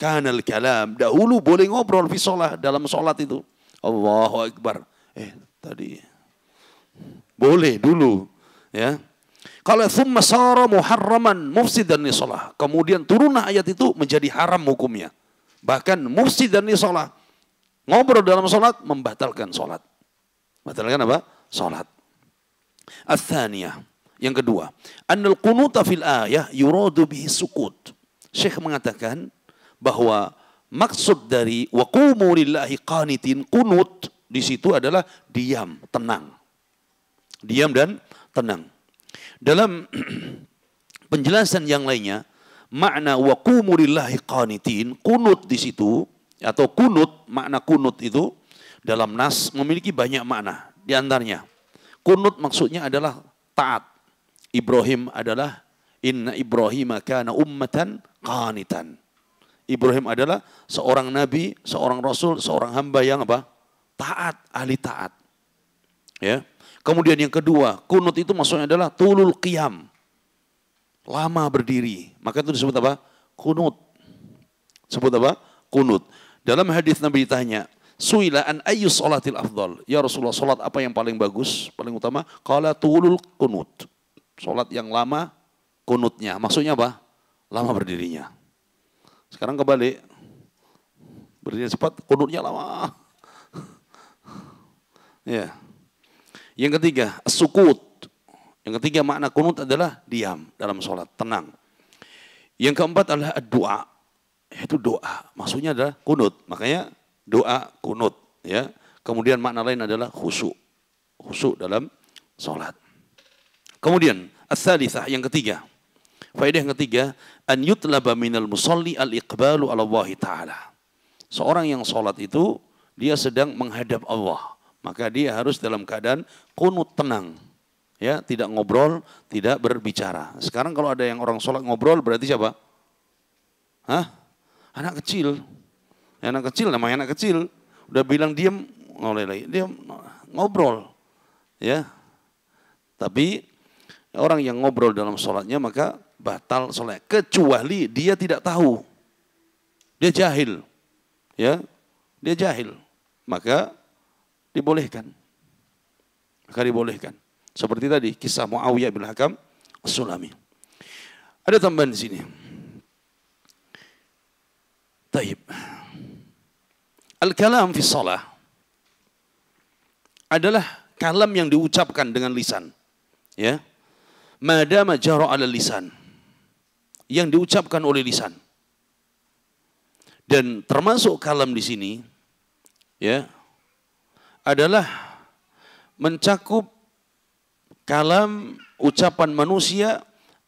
Kana al-kalam, dahulu boleh ngobrol fi shalah, dalam sholat itu. Allahu Akbar. Tadi boleh dulu ya. Kalau thumma sara muharraman mufsidan li shalah. Kemudian turunlah ayat itu menjadi haram hukumnya. Bahkan mufsidan li shalah. Ngobrol dalam salat membatalkan salat. Batalkan apa? Salat. Ats-tsaniyah, yang kedua, annal qunuta fil ayah yuradu bihi sukut. Syekh mengatakan bahwa maksud dari wa qumu lillahi qanitin, qunut di situ adalah diam, tenang. Diam dan tenang. Dalam penjelasan yang lainnya, makna wa qumu lillahi qanitin, kunut di situ atau kunut, makna kunut itu dalam nas memiliki banyak makna. Di antaranya, kunut maksudnya adalah taat. Ibrahim adalah inna Ibrahim kana ummatan qanitan. Ibrahim adalah seorang nabi, seorang rasul, seorang hamba yang apa? Taat, ahli taat. Ya. Kemudian yang kedua, kunut itu maksudnya adalah tulul qiyam. Lama berdiri. Maka itu disebut apa? Kunut. Sebut apa? Kunut. Dalam hadis Nabi ditanya, "Suila an ayyu salatil afdal?" Ya Rasulullah, salat apa yang paling bagus, paling utama? Qala tulul kunut. Salat yang lama kunutnya. Maksudnya apa? Lama berdirinya. Sekarang kebalik. Berdirinya cepat, kunutnya lama. Ya. Yang ketiga, sukut. Yang ketiga makna kunut adalah diam dalam sholat, tenang. Yang keempat adalah doa. Itu doa. Maksudnya adalah kunut. Makanya doa kunut. Ya. Kemudian makna lain adalah khusyuk. Khusyuk dalam sholat. Kemudian, as-salitsah, yang ketiga. Faedah yang ketiga, an yutlaba minal musalli al-iqbalu ala Allah Ta'ala. Seorang yang sholat itu, dia sedang menghadap Allah. Maka dia harus dalam keadaan kunut, tenang. Ya, tidak ngobrol, tidak berbicara. Sekarang kalau ada yang orang sholat ngobrol berarti siapa? Hah? Anak kecil. Anak kecil, namanya anak kecil. Udah bilang diam, dia ngobrol. Ya. Tapi orang yang ngobrol dalam sholatnya maka batal sholat. Kecuali dia tidak tahu. Dia jahil. Ya, dia jahil. Maka dibolehkan. Maka dibolehkan. Seperti tadi kisah Muawiyah bin Hakam As-Sulami. Ada tambahan di sini. Taib. Al-kalam fi shalah adalah kalam yang diucapkan dengan lisan. Ya. Madama jara 'ala lisan. Yang diucapkan oleh lisan. Dan termasuk kalam di sini ya adalah mencakup kalam ucapan manusia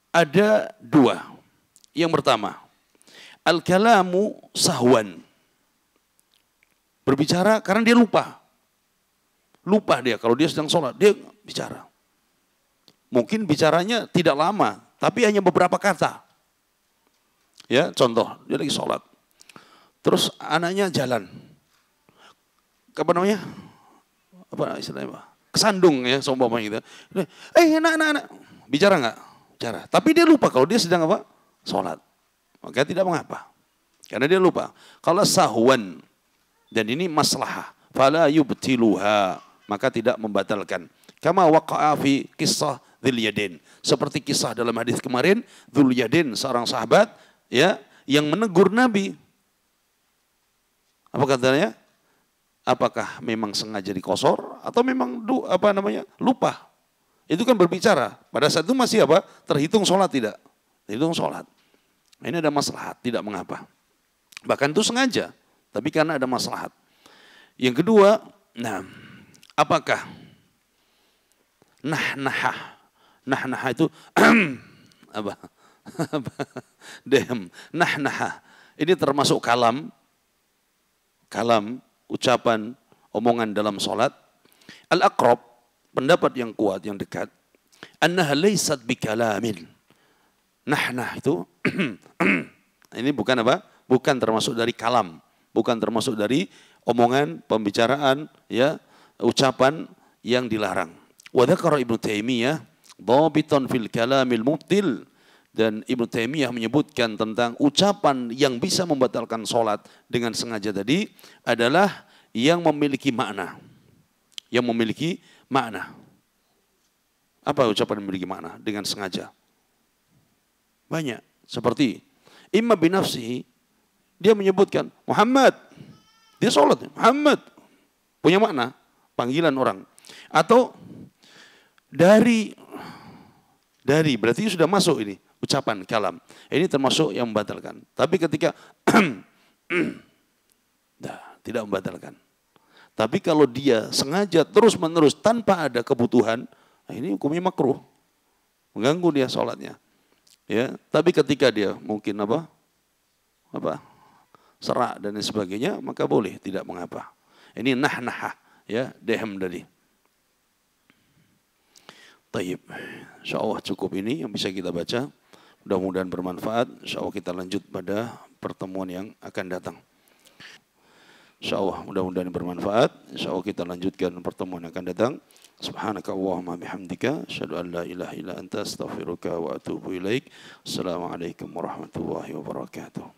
ada dua. Yang pertama, al-kalamu sahwan. Berbicara karena dia lupa. Lupa dia kalau dia sedang sholat, dia bicara. Mungkin bicaranya tidak lama, tapi hanya beberapa kata. Ya, contoh, dia lagi sholat. Terus anaknya jalan. Apa namanya? Apa istilahnya? Kesandung ya, seumpama gitu. Anak. Bicara nggak? Bicara. Tapi dia lupa kalau dia sedang apa? Sholat. Maka tidak mengapa. Karena dia lupa. Kalau sahwan dan ini maslahah, fala yubtiluha, maka tidak membatalkan. Kama waqa'a fi kisah Dzul Yadain. Seperti kisah dalam hadis kemarin, Dzul Yadain seorang sahabat ya yang menegur Nabi. Apa katanya? Apakah memang sengaja dikosor atau memang lupa? Itu kan berbicara. Pada saat itu masih apa? Terhitung sholat tidak? Terhitung sholat. Ini ada maslahat, tidak mengapa. Bahkan itu sengaja, tapi karena ada maslahat. Yang kedua, apakah nah itu apa? Ini termasuk kalam ucapan, omongan dalam sholat. Al-aqrab, pendapat yang kuat, yang dekat. Annaha laysat bikalamin. Nah itu, ini bukan apa? Bukan termasuk dari kalam. Bukan termasuk dari omongan, pembicaraan, ya, ucapan yang dilarang. Wa dzakara Ibnu Taimiyah dhabitan fil kalamil mubtil. Dan Ibnu Taimiyah menyebutkan tentang ucapan yang bisa membatalkan sholat dengan sengaja tadi adalah yang memiliki makna. Yang memiliki makna. Apa ucapan yang memiliki makna dengan sengaja? Banyak. Seperti imma binafsihi, dia menyebutkan Muhammad. Dia sholat. Muhammad. Punya makna. Panggilan orang. Atau dari berarti sudah masuk ini. Ucapan kalam. Ini termasuk yang membatalkan. Tapi ketika tidak membatalkan. Tapi kalau dia sengaja terus-menerus tanpa ada kebutuhan, ini hukumnya makruh. mengganggu dia sholatnya. Ya, tapi ketika dia mungkin serak dan sebagainya, maka boleh, tidak mengapa. Ini nah, ya, dehem tadi. Taib. Insyaallah cukup ini yang bisa kita baca. Mudah-mudahan bermanfaat. Insyaallah kita lanjut pada pertemuan yang akan datang. Insyaallah mudah-mudahan bermanfaat. Insyaallah kita lanjutkan pertemuan yang akan datang. Subhanaka Allahumma bihamdika asyhadu an la ilaha illa anta astaghfiruka wa atubu ilaik. Assalamualaikum warahmatullahi wabarakatuh.